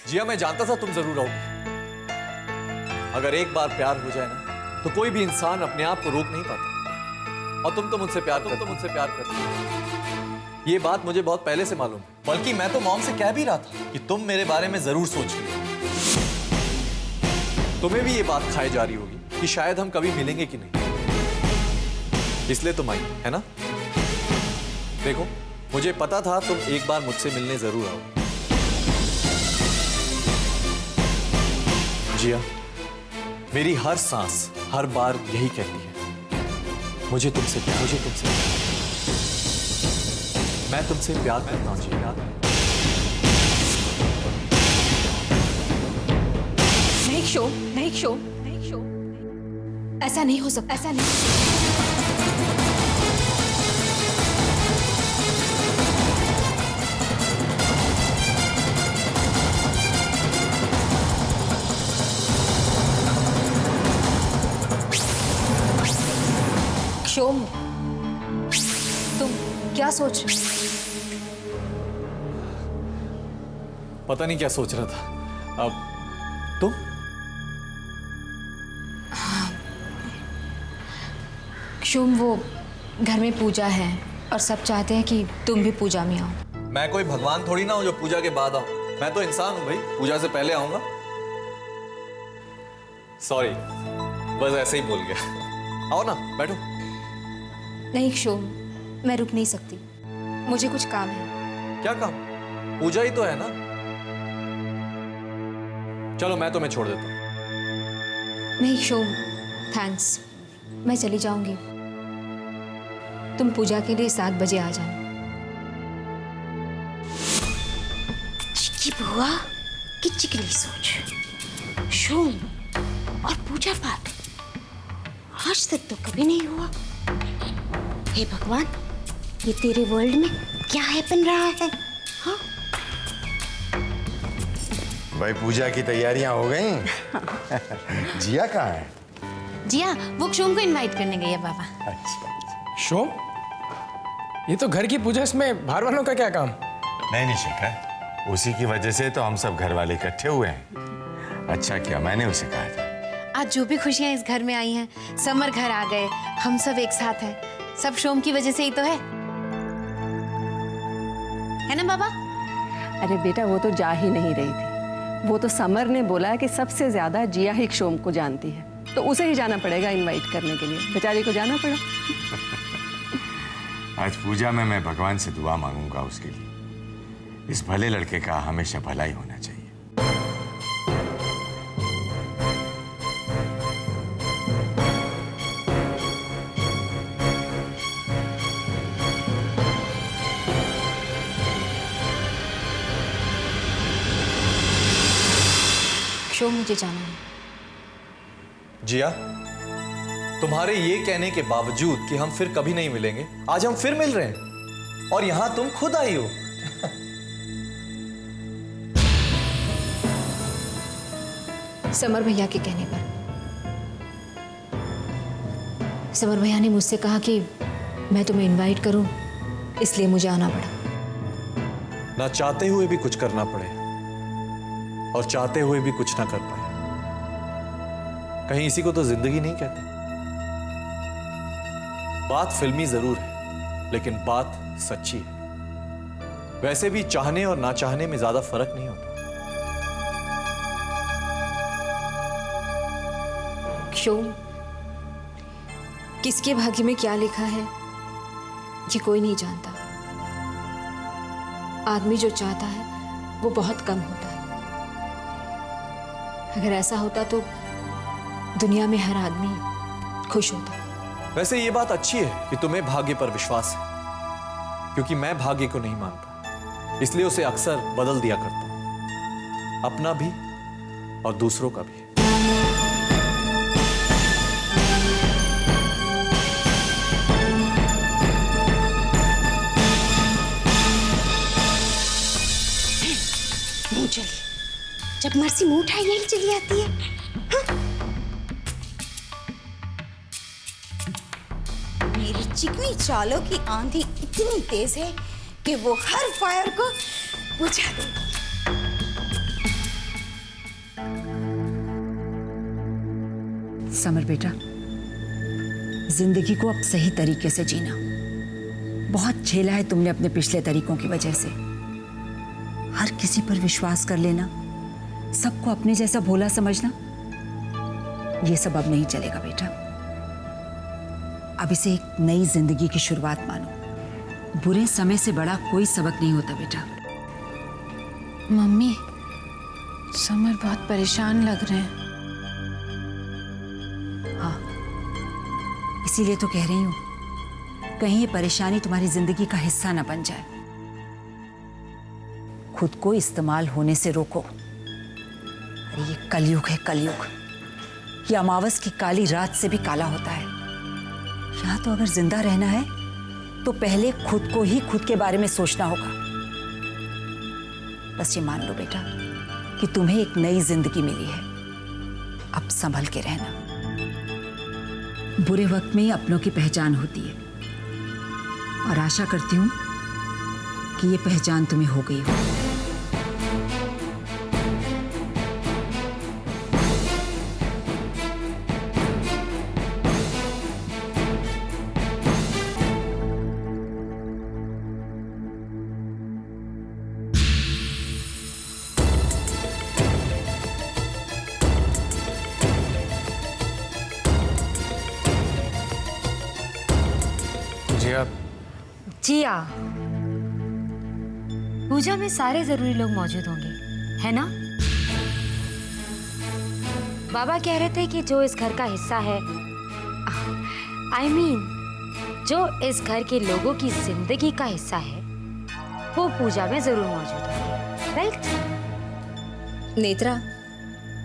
जिया, मैं जानता था तुम जरूर आओगी। अगर एक बार प्यार हो जाए ना तो कोई भी इंसान अपने आप को रोक नहीं पाता। और तुम तो मुझसे प्यार करती हो। ये बात मुझे बहुत पहले से मालूम है। बल्कि मैं तो मॉम से कह भी रहा था कि तुम मेरे बारे में जरूर सोच रही हो। तुम्हें भी ये बात खाई जा रही होगी कि शायद हम कभी मिलेंगे कि नहीं, इसलिए तुम आई, है ना? देखो, मुझे पता था तुम एक बार मुझसे मिलने जरूर आओ। जिया, मेरी हर सांस हर बार यही कहती है, मुझे तुमसे प्यार, मैं तुमसे प्यार करता हूं जिया। नहीं शो, ऐसा नहीं हो सकता, ऐसा नहीं। शोम, तुम क्या सोच रहे हो? पता नहीं क्या सोच रहा था। अब तुम? शोम, वो घर में पूजा है और सब चाहते हैं कि तुम भी पूजा में आओ। मैं कोई भगवान थोड़ी ना हूं जो पूजा के बाद आऊं। मैं तो इंसान हूं भाई, पूजा से पहले आऊंगा। सॉरी, बस ऐसे ही बोल गया। आओ ना, बैठो। नहीं शोम, मैं रुक नहीं सकती, मुझे कुछ काम है। क्या काम? पूजा ही तो है ना। चलो, मैं तुम्हें छोड़ देता हूं। नहीं शोम, थैंक्स, मैं चली जाऊंगी। तुम पूजा के लिए 7 बजे आ जाना। चिकी बुआ की चिकनी सोच, शोम और पूजा पाठ आज तक तो कभी नहीं हुआ। हे भगवान, ये तेरे वर्ल्ड में क्या हैपन रहा है? हाँ? भाई, पूजा की तैयारियां हो गई? जिया कहाँ है? जिया वो शोम को इनवाइट करने गई है बाबा। अच्छा। शोम, ये तो घर की पूजा, इसमें बाहर वालों का क्या काम? नहीं शिखर, उसी की वजह से तो हम सब घर वाले इकट्ठे हुए हैं। अच्छा किया मैंने उसे कहा था। आज जो भी खुशियां इस घर में आई हैं, समर घर आ गए, हम सब एक साथ हैं, सब शोम की वजह से ही तो है ना बाबा? अरे बेटा, वो तो जा ही नहीं रही थी। वो तो समर ने बोला कि सबसे ज्यादा जिया ही शोम को जानती है, तो उसे ही जाना पड़ेगा इनवाइट करने के लिए। बेचारी को जाना पड़ा। आज पूजा में मैं भगवान से दुआ मांगूंगा उसके लिए। इस भले लड़के का हमेशा भला ही होना चाहिए। शोम, मुझे जाना है। जिया, तुम्हारे ये कहने के बावजूद कि हम फिर कभी नहीं मिलेंगे, आज हम फिर मिल रहे हैं और यहां तुम खुद आई हो। समर भैया के कहने पर। समर भैया ने मुझसे कहा कि मैं तुम्हें इनवाइट करूं, इसलिए मुझे आना पड़ा। ना चाहते हुए भी कुछ करना पड़े और चाहते हुए भी कुछ ना कर पाए। कहीं इसी को तो जिंदगी नहीं कहते। बात फिल्मी जरूर है, लेकिन बात सच्ची है। वैसे भी चाहने और ना चाहने में ज्यादा फर्क नहीं होता। शोम, किसके भाग्य में क्या लिखा है ये कोई नहीं जानता। आदमी जो चाहता है वो बहुत कम होता है। अगर ऐसा होता तो दुनिया में हर आदमी खुश होता। वैसे ये बात अच्छी है कि तुम्हें भाग्य पर विश्वास है, क्योंकि मैं भाग्य को नहीं मानता, इसलिए उसे अक्सर बदल दिया करता हूं, अपना भी और दूसरों का भी। नहीं चली, जब मर्सी मुंह उठाए यही चली आती है। हाँ? मेरी चिकनी चालों की आंधी इतनी तेज है कि वो हर फायर को बुझा देगी। समर बेटा, जिंदगी को अब सही तरीके से जीना। बहुत झेला है तुमने अपने पिछले तरीकों की वजह से। हर किसी पर विश्वास कर लेना, सबको अपने जैसा भोला समझना, ये सब अब नहीं चलेगा बेटा। अब इसे एक नई जिंदगी की शुरुआत मानो। बुरे समय से बड़ा कोई सबक नहीं होता बेटा। मम्मी, समर बहुत परेशान लग रहे हैं। इसीलिए तो कह रही हूं, कहीं ये परेशानी तुम्हारी जिंदगी का हिस्सा ना बन जाए। खुद को इस्तेमाल होने से रोको। अरे ये कलयुग है, कलयुग। ये अमावस की काली रात से भी काला होता है। या तो अगर जिंदा रहना है तो पहले खुद को ही खुद के बारे में सोचना होगा। बस ये मान लो बेटा कि तुम्हें एक नई जिंदगी मिली है। अब संभल के रहना। बुरे वक्त में ही अपनों की पहचान होती है, और आशा करती हूं कि ये पहचान तुम्हें हो गई हो। जिया, जिया, पूजा में सारे जरूरी लोग मौजूद होंगे, है ना? बाबा कह रहे थे कि जो इस घर का हिस्सा है, I mean, जो इस घर के लोगों की जिंदगी का हिस्सा है, वो पूजा में जरूर मौजूद होंगे, राइट? नेत्रा,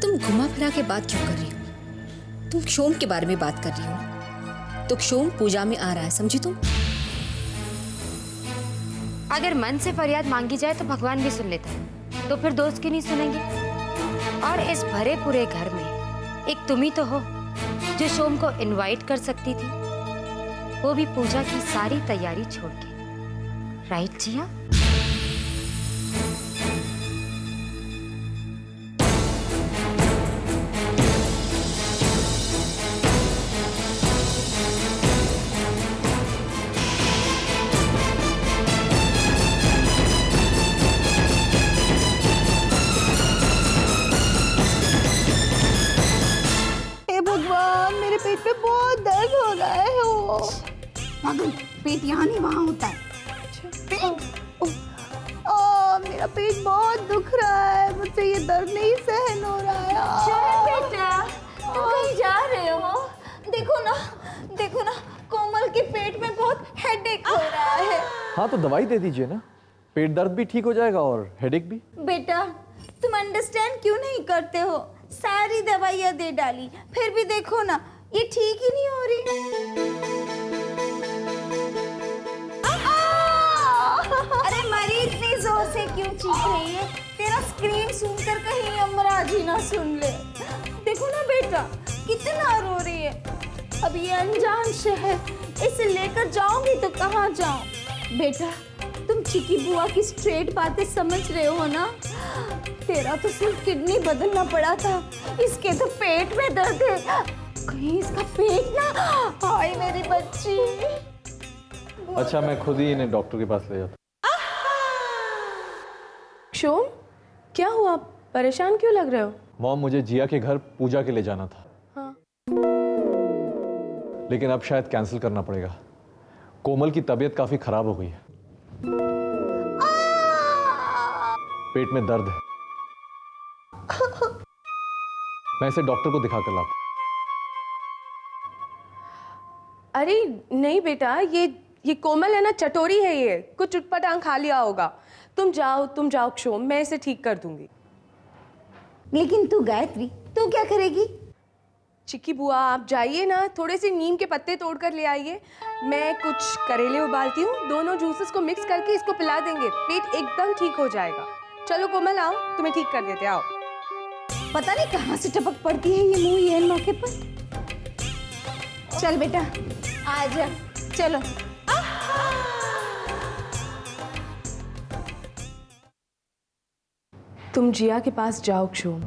तुम घुमा फिरा के बात क्यों कर रही हो? तुम क्षोम के बारे में बात कर रही हो, तो क्षोम पूजा में आ रहा है, समझी तुम? अगर मन से फरियाद मांगी जाए तो भगवान भी सुन लेता है, तो फिर दोस्त क्यों नहीं सुनेंगे? और इस भरे पूरे घर में एक तुम ही तो हो जो शोम को इनवाइट कर सकती थी, वो भी पूजा की सारी तैयारी छोड़ के, राइट जिया? पेट में बहुत दर्द हो रहा है। वो पागल, पेट यहाँ नहीं वहाँ होता है। पेट, मेरा पेट बहुत दुख रहा है, मुझसे ये दर्द नहीं सहन हो रहा है। बेटा, तुम कहीं जा रहे हो? देखो ना, कोमल के पेट में बहुत हेडेक हो रहा है। हाँ तो दवाई दे दीजिए ना, पेट दर्द भी ठीक हो जाएगा और हेडेक भी। बेटा, तुम अंडरस्टैंड क्यों नहीं करते हो? सारी दवाइयाँ दे डाली, फिर भी देखो ना, ये ठीक ही नहीं हो रही। अरे मरी इतनी जोर से क्यों चीख रही है? तेरा स्क्रीन सुनकर कहीं यमराज ही ना सुन ले। देखो ना बेटा, कितना रो रही है। अब ये अनजान शहर, इसे लेकर जाऊंगी तो कहाँ जाऊं? बेटा, तुम चिकी बुआ की स्ट्रेट बातें समझ रहे हो ना? तेरा तो सिर्फ किडनी बदलना पड़ा था, इसके तो पेट में दर्द है। कहीं इसका पेट ना, हाय मेरी बच्ची। अच्छा, मैं खुद ही इन्हें डॉक्टर के पास ले जाता। शोम, क्या हुआ? परेशान क्यों लग रहे हो? मॉम, मुझे जिया के घर पूजा के लिए जाना था। हाँ। लेकिन अब शायद कैंसिल करना पड़ेगा। कोमल की तबीयत काफी खराब हो गई है, पेट में दर्द है। मैं इसे डॉक्टर को दिखा कर लाता। अरे नहीं बेटा, ये कोमल है ना, चटोरी है ये, कुछ चुटपटांग खा लिया होगा। तुम जाओ क्षोम, मैं इसे ठीक कर दूंगी। लेकिन तू गायत्री, तू क्या करेगी? चिक्की बुआ, आप जाइए ना, थोड़े से नीम के पत्ते तोड़ कर ले आइए। मैं कुछ करेले उबालती हूँ, दोनों जूसेस को मिक्स करके इसको पिला देंगे, पेट एकदम ठीक हो जाएगा। चलो कोमल, आओ, तुम्हें ठीक कर देते, आओ। पता नहीं कहाँ से टपक पड़ती है ये मुंह ये मौके पर। चल बेटा, आजा, चलो। तुम जिया के पास जाओ क्षोम,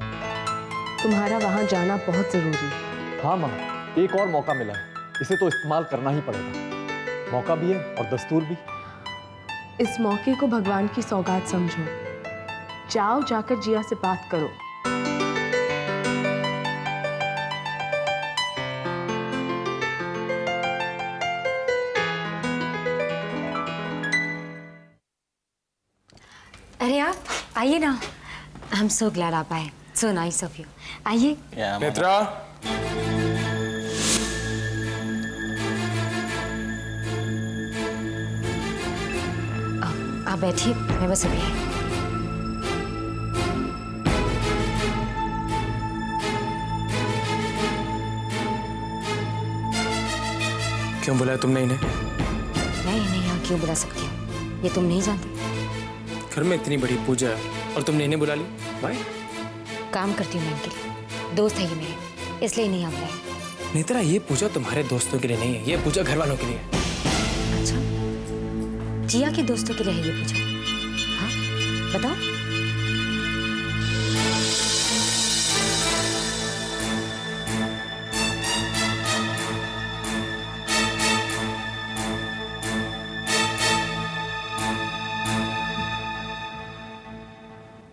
तुम्हारा वहां जाना बहुत जरूरी है। हाँ माँ, एक और मौका मिला है, इसे तो इस्तेमाल करना ही पड़ेगा। मौका भी है और दस्तूर भी। इस मौके को भगवान की सौगात समझो। जाओ, जाकर जिया से बात करो। अरे आप आइए ना। आई एम सो ग्लैड आप आए। So nice of you. आइए। नेत्रा, आप बैठिए, मैं बस अभी आई। क्यों बुलाया तुमने इन्हें? मैं इन्हें यहाँ क्यों बुला सकती हूँ, ये तुम नहीं जानते। घर में इतनी बड़ी पूजा है और तुमने इन्हें बुला ली? भाई काम करती हूँ मैं इनके लिए, दोस्त है ये मेरे, इसलिए नहीं यहाँ बुलाया। नेत्रा, ये पूजा तुम्हारे दोस्तों के लिए नहीं है, ये पूजा घर वालों के लिए है। अच्छा, जिया के दोस्तों के लिए है ये पूजा? हाँ बताओ।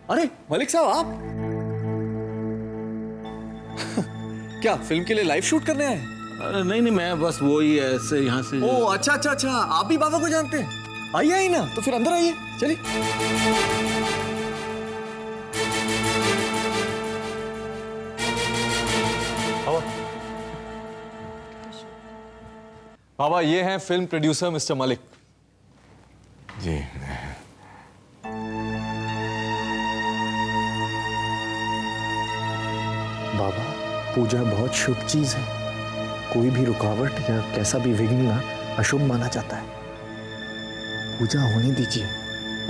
अरे मलिक साहब, आप क्या फिल्म के लिए लाइव शूट करने आए? अरे नहीं नहीं, मैं बस वो ही ऐसे यहाँ से। ओ अच्छा अच्छा अच्छा, आप भी बाबा को जानते हैं? आइए आइए ना, तो फिर अंदर आइए, चलिए। बाबा, ये हैं फिल्म प्रोड्यूसर मिस्टर मलिक। जी। बाबा, पूजा बहुत शुभ चीज है। कोई भी रुकावट या कैसा भी विघ्न अशुभ माना जाता है। पूजा होने दीजिए।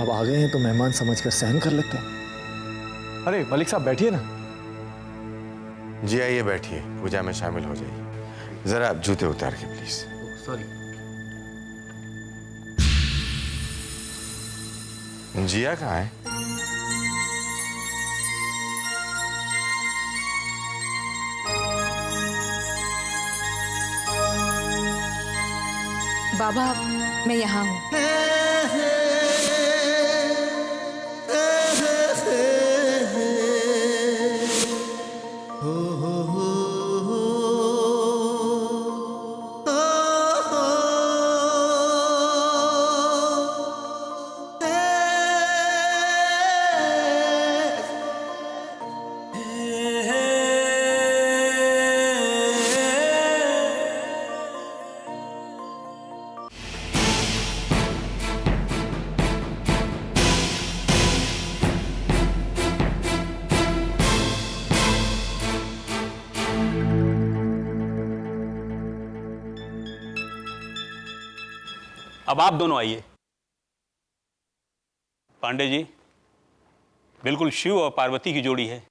अब आ गए हैं तो मेहमान समझकर सहन कर लेते हैं। अरे मलिक साहब बैठिए ना। जी आइए, बैठिए, पूजा में शामिल हो जाइए। जरा आप जूते उतार के प्लीज। सॉरी। जिया कहाँ है? बाबा, मैं यहाँ हूँ। अब आप दोनों आइए। पांडे जी, बिल्कुल शिव और पार्वती की जोड़ी है।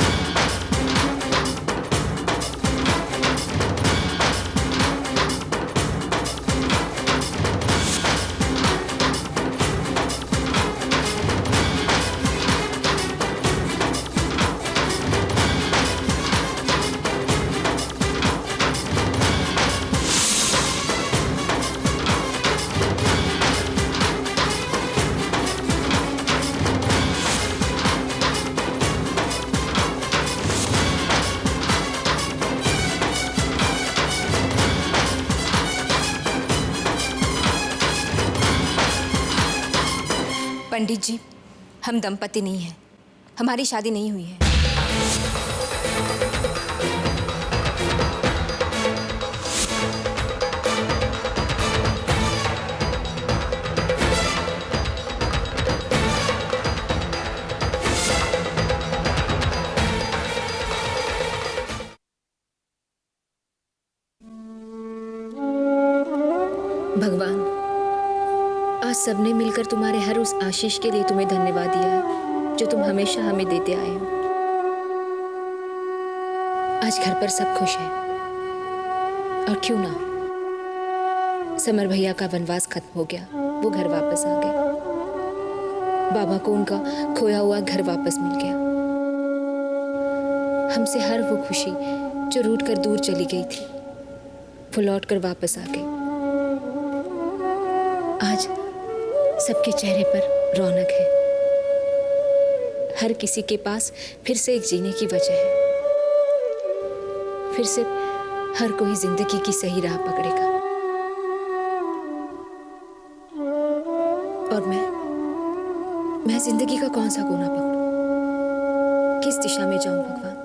पंडित जी, हम दंपति नहीं हैं, हमारी शादी नहीं हुई है। भगवान, आज सबने मिलकर तुम्हारे हर उस आशीष के लिए तुम्हें धन्यवाद दिया है जो तुम हमेशा हमें देते आए हो। आज घर पर सब खुश हैं, और क्यों ना, समर भैया का वनवास खत्म हो गया, वो घर वापस आ गए। बाबा को उनका खोया हुआ घर वापस मिल गया। हमसे हर वो खुशी जो रूठ कर दूर चली गई थी वो लौट कर वापस आ गई। आज सबके चेहरे पर रौनक है। हर किसी के पास फिर से एक जीने की वजह है। फिर से हर कोई जिंदगी की सही राह पकड़ेगा। और मैं जिंदगी का कौन सा कोना पकड़ूं? किस दिशा में जाऊं भगवान?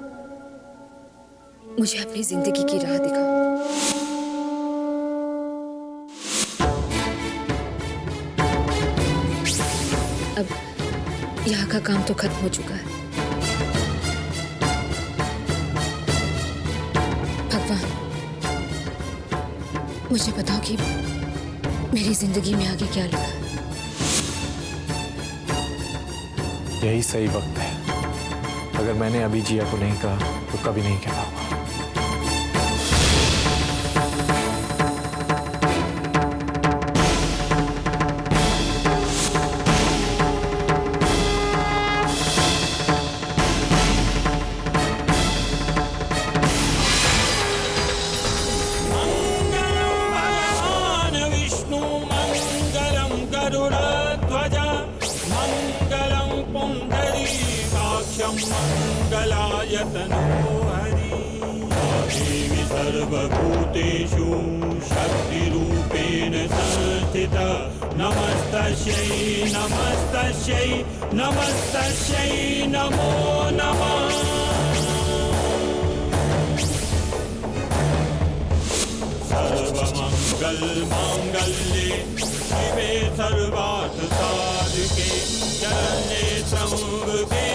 मुझे अपनी जिंदगी की राह दिखाओ। अब यहाँ का काम तो खत्म हो चुका है। भगवान, मुझे बताओ कि मेरी जिंदगी में आगे क्या लिखा है? यही सही वक्त है। अगर मैंने अभी जिया को नहीं कहा तो कभी नहीं कह पाऊंगा। देवी सर्वभूतेषु शक्तिरूपेण संस्थिता नमस्तस्यै नमस्तस्यै नमस्तस्यै नमो नमः। सर्वमंगल मांगल्ये शिवे सर्वार्थ साधके शरण्ये त्र्यंबके